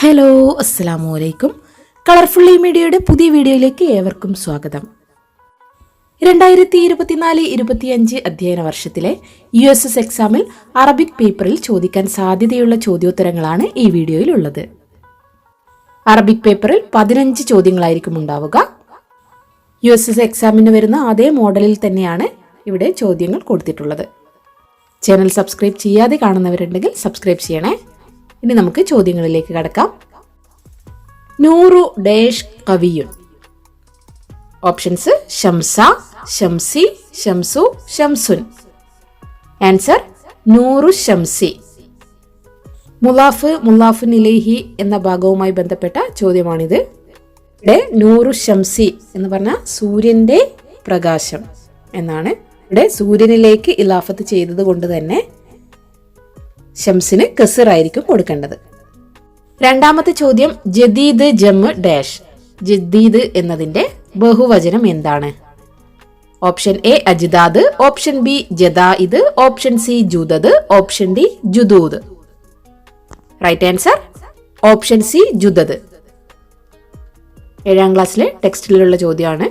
Hello, അസ്സലാമു അലൈക്കും. Colourfully മീഡിയയുടെ പുതിയ വീഡിയോയിലേക്ക് ഏവർക്കും സ്വാഗതം. 2024-25 അധ്യയന വർഷത്തിലെ USS എക്സാമിൽ അറബിക് പേപ്പറിൽ ചോദിക്കാൻ സാധ്യതയുള്ള ചോദ്യോത്തരങ്ങളാണ് ഈ വീഡിയോയിൽ ഉള്ളത്. അറബിക് പേപ്പറിൽ 15 ചോദ്യങ്ങളായിരിക്കും ഉണ്ടാവുക. USS എക്സാമിന് വരുന്ന അതേ മോഡലിൽ തന്നെയാണ് ഇവിടെ ചോദ്യങ്ങൾ കൊടുത്തിട്ടുള്ളത്. ചാനൽ സബ്സ്ക്രൈബ് ചെയ്യാതെ കാണുന്നവരുണ്ടെങ്കിൽ സബ്സ്ക്രൈബ് ചെയ്യണേ. ഇനി നമുക്ക് ചോദ്യങ്ങളിലേക്ക് കടക്കാം. നൂറു ഡേഷ് കവിയുൻ. ഓപ്ഷൻസ് ഷംസ, ഷംസി, ഷംസു, ഷംസുൻ. ആൻസർ നൂറു ഷംസി. മുലാഫ്, മുലാഫുൻ ഇലൈഹി എന്ന ഭാഗവുമായി ബന്ധപ്പെട്ട ചോദ്യമാണിത്. ഇവിടെ നൂറു ഷംസി എന്ന് പറഞ്ഞാൽ സൂര്യന്റെ പ്രകാശം എന്നാണ്. ഇവിടെ സൂര്യനിലേക്ക് ഇലാഫത്ത് ചെയ്തത് കൊണ്ട് തന്നെ ഷംസിന് കസറായിരിക്കും കൊടുക്കേണ്ടത്. രണ്ടാമത്തെ ചോദ്യം ജദീദ് ജമ്മ് ഡാഷ്. ജദീദ് എന്നതിന്റെ ബഹുവചനം എന്താണ്? ഓപ്ഷൻ എ അജ്ദാദ്, ഓപ്ഷൻ ബി ജദായിദ്, ഓപ്ഷൻ സി ജുദദ്, ഓപ്ഷൻ ഡി ജുദൂദ്. റൈറ്റ് ആൻസർ ഓപ്ഷൻ സി ജുദദ്. 7ാം ക്ലാസ്സിലെ ടെക്സ്റ്റിലുള്ള ചോദ്യമാണ്.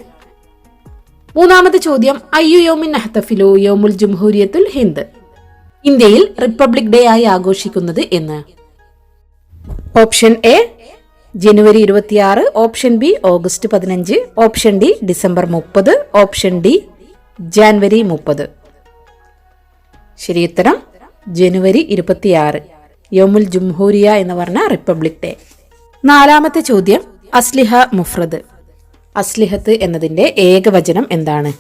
മൂന്നാമത്തെ ചോദ്യം അയ്യു യൗമിൻ നഹ്തഫിലു യൗമുൽ ജംഹൂരിയത്തുൽ ഹിന്ദ്. ഇന്ത്യയിൽ റിപ്പബ്ലിക് ഡേ ആയി ആഘോഷിക്കുന്നത് എന്ന്? Option A January 26, option B August 15, option D December 30, option D January 30. ശരിയുത്തരം ജനുവരി 26, യൗമുൽ ജംഹൂരിയ എന്ന് പറഞ്ഞ റിപ്പബ്ലിക് ഡേ. നാലാമത്തെ ചോദ്യം അസ്ലിഹ മുഫ്രദ്. അസ്ലിഹത്ത് എന്നതിന്റെ ഏകവചനം എന്താണ്?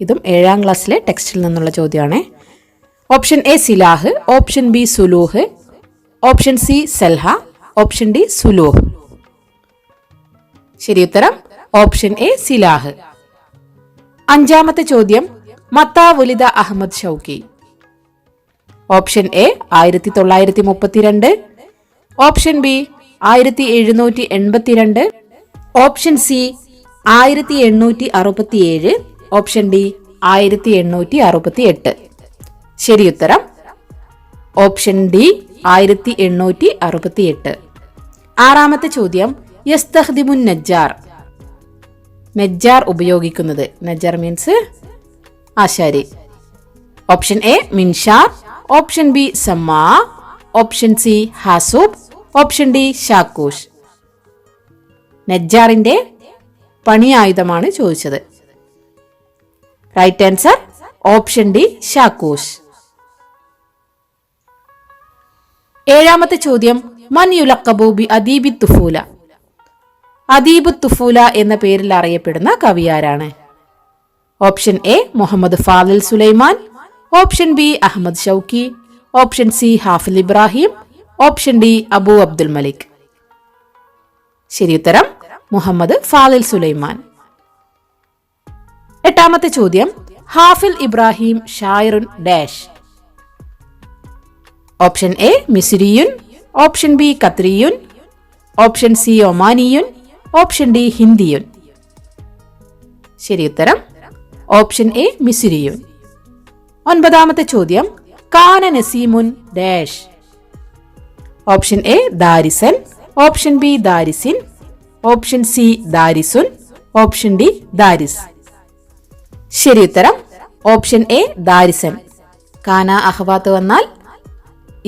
ഇതും 7ാം ക്ലാസ്സിലെ ടെക്സ്റ്റിൽ നിന്നുള്ള ചോദ്യമാണ്. ഓപ്ഷൻ എ സിലാഹ്, ഓപ്ഷൻ ബി സുലൂഹ്, ഓപ്ഷൻ സി സൽഹ, ഓപ്ഷൻ ഡി സുലൂഹ്. ശരിയുത്തരം ഓപ്ഷൻ എ സിലാഹ്. അഞ്ചാമത്തെ ചോദ്യം മത്താ വലിദ Ahmed Shawqi. Option A 1932, option B 1782, option C 1867, option D 1868. ശരിയുത്തരം ഓപ്ഷൻ ഡി 1868. ആറാമത്തെ ചോദ്യം യസ്തഖ്ദിമുൻ നജ്ജാർ. നജ്ജാർ ഉപയോഗിക്കുന്നത്. നജ്ജാർ മീൻസ് ആശാരി. ഓപ്ഷൻ എ മിൻഷാർ, ഓപ്ഷൻ ബി സമ്മാ, ഓപ്ഷൻ സി ഹാസൂബ്, ഓപ്ഷൻ ഡി ഷാക്കൂഷ്. നജ്ജാറിന്റെ പണിയായുധമാണ് ചോദിച്ചത്. റൈറ്റ് ആൻസർ ഓപ്ഷൻ ഡി ഷാക്കൂഷ്. ഏഴാമത്തെ ചോദ്യം മൻ യുലഖബു ബി അദീബി തുഫൂല. അദീബു തുഫൂല എന്ന പേരിൽ അറിയപ്പെടുന്ന കവി ആരാണ്? Option A Muhammad Fadil Sulaiman, option B Ahmed Shawqi, option C Hafiz Ibrahim, option D Abu Abdul Malik. ശരിയുത്തരം മുഹമ്മദ് ഫാദിൽ സുലൈമാൻ. എട്ടാമത്തെ ചോദ്യം ഹാഫിൽ ഇബ്രാഹിം ഷായറുൻ ഡാഷ്. ഓപ്ഷൻ എ മിസ്രിയുൻ, ഓപ്ഷൻ ബി ഖത്രിയുൻ, ഓപ്ഷൻ സി ഒമാനിയുൻ, ഓപ്ഷൻ ഡി ഹിന്ദിയുൻ. ശരിയുത്തരം option A മിസ്രിയുൻ. ഒൻപതാമത്തെ ചോദ്യം കാന നസീമുൻ ഡാഷ്. ഓപ്ഷൻ എ ദാരിസൻ, ഓപ്ഷൻ ബി ദാരിസിൻ, ഓപ്ഷൻ സി ദാരിസുൻ, ഓപ്ഷൻ ഡി ദാരിസ്. ശരിയുത്തരം ഓപ്ഷൻ എ ദാരിസൻ. കാന അഹ്വാത്ത് വന്നാൽ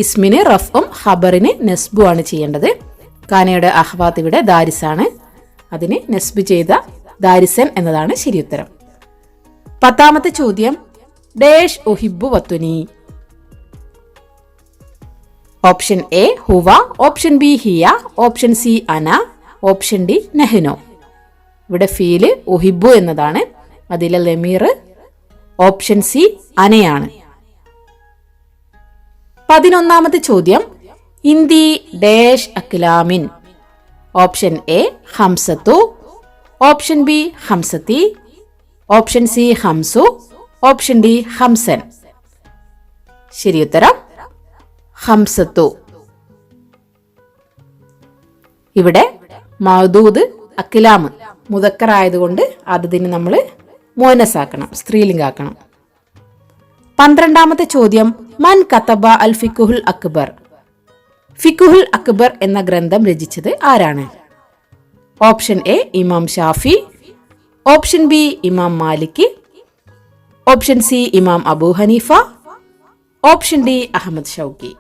ഇസ്മിന് റഫും ഖബറിന് നസ്ബു ആണ് ചെയ്യേണ്ടത്. കാനയുടെ അഹ്വാത്ത് ഇവിടെ ദാരിസാണ്. അതിന് നസ്ബ് ചെയ്ത ദാരിസൻ എന്നതാണ് ശരിയുത്തരം. പത്താമത്തെ ചോദ്യം dash ഉഹിബ്ബു വത്തുനി. Option A Hua, option B ഹിയ, ഓപ്ഷൻ സി അന, ഓപ്ഷൻ ഡി നെഹ്നോ. ഇവിടെ ഫീല് ഉഹിബ്ബു എന്നതാണ്. അതിലെ ലമീർ ഓപ്ഷൻ സി അനയാണ്. 11ാമത്തെ ചോദ്യം ഇന്ദി ഡാഷ് അക്ലാമിൻ. ഓപ്ഷൻ എ ഹംസത്തു, ഓപ്ഷൻ ബി ഹംസത്തി, ഓപ്ഷൻ സി ഹംസു, ഓപ്ഷൻ ഡി ഹംസൻ. ശരിയുത്തരം ഹംസത്തു. ഇവിടെ മൗദൂദ് അക്ലാം മുദക്കർ ആയതുകൊണ്ട് അതിന് നമ്മൾ മോനസാക്കണം, സ്ത്രീലിംഗാക്കണം. 12ാമത്തെ ചോദ്യം മൻ കതബ അൽ ഫിഖുൽ അക്ബർ. ഫിഖുൽ അക്ബർ എന്ന ഗ്രന്ഥം രചിച്ചത് ആരാണ്? ഓപ്ഷൻ എ ഇമാം ഷാഫി, ഓപ്ഷൻ ബി ഇമാം Malik, option C Imam Abu Hanifa, option D Ahmad Shawqi.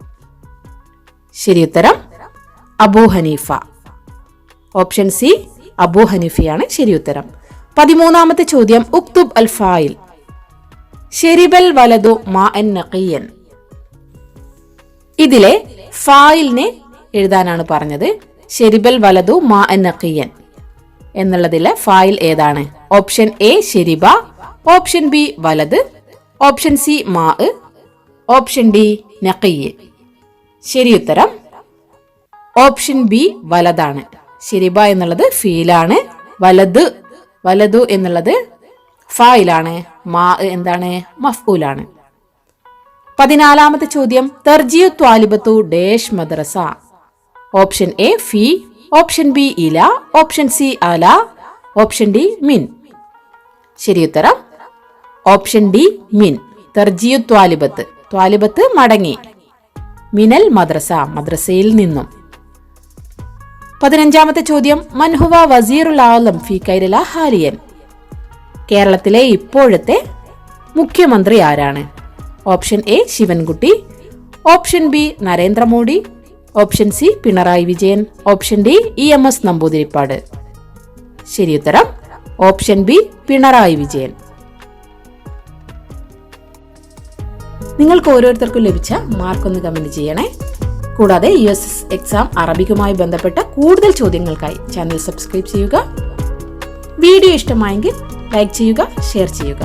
ശരിയുത്തരം അബൂ ഹനീഫ. ഓപ്ഷൻ സി അബൂ ഹനീഫയാണ് ശരിയുത്തരം. 13ാമത്തെ ചോദ്യം, ഉക്തുബ് അൽ ഫായിൽ ശരിബൽ വലതു മാ അൻ നഖിയൻ. ഇതിലെ ഫായിലിനെ എഴുതാനാണ് പറഞ്ഞത്. ശരിബൽ വലതു മാ അൻ നഖിയൻ എന്നുള്ളതിലെ ഫായിൽ ഏതാണ്? ഓപ്ഷൻ എ ശരിബ, ഓപ്ഷൻ ബി വലത്, ഓപ്ഷൻ സി മാ, ഓപ്ഷൻ ഡി നഖിയ്. ശരിയുത്തരം ഓപ്ഷൻ ബി വലതാണ്. ശരിബ എന്നുള്ളത് ഫീലാണ്, വലതു എന്നുള്ളത് ഫായിലാണ്, മാ എന്താണ്? മഫ്ഊലാണ്. 14ാമത്തെ ചോദ്യം, തർജിയു ത്വാലിബത്തു ഡേഷ് മദ്രസ. ഓപ്ഷൻ എ ഫി, ഓപ്ഷൻ ബി ഇല, ഓപ്ഷൻ സി അല, ഓപ്ഷൻ ഡി മിൻ. ശരിയുത്തരം ഓപ്ഷൻ ഡി മിൻ. തർജിയു ത്വാലിബത്ത്, ത്വാലിബത്ത് മടങ്ങി, മിനൽ മദ്രസ മദ്രസയിൽ നിന്നും. 15ാമത്തെ ചോദ്യം, മൻഹുവ വസീറുൽ ആലം ഫി കൈരല ഹാലിയൻ. കേരളത്തിലെ ഇപ്പോഴത്തെ മുഖ്യമന്ത്രി ആരാണ്? Option A Sivankutty, option B Narendra Modi, option C Pinarayi Vijayan, option D EMS Namboothiripad. ശരിയുത്തരം ഓപ്ഷൻ ബി പിണറായി വിജയൻ. നിങ്ങൾക്ക് ഓരോരുത്തർക്കും ലഭിച്ച മാർക്ക് ഒന്ന് കമന്റ് ചെയ്യണേ. കൂടാതെ USS എക്സാം അറബിക്കുമായി ബന്ധപ്പെട്ട കൂടുതൽ ചോദ്യങ്ങൾക്കായി ചാനൽ സബ്സ്ക്രൈബ് ചെയ്യുക. വീഡിയോ ഇഷ്ടമായെങ്കിൽ ലൈക്ക് ചെയ്യുക, ഷെയർ ചെയ്യുക.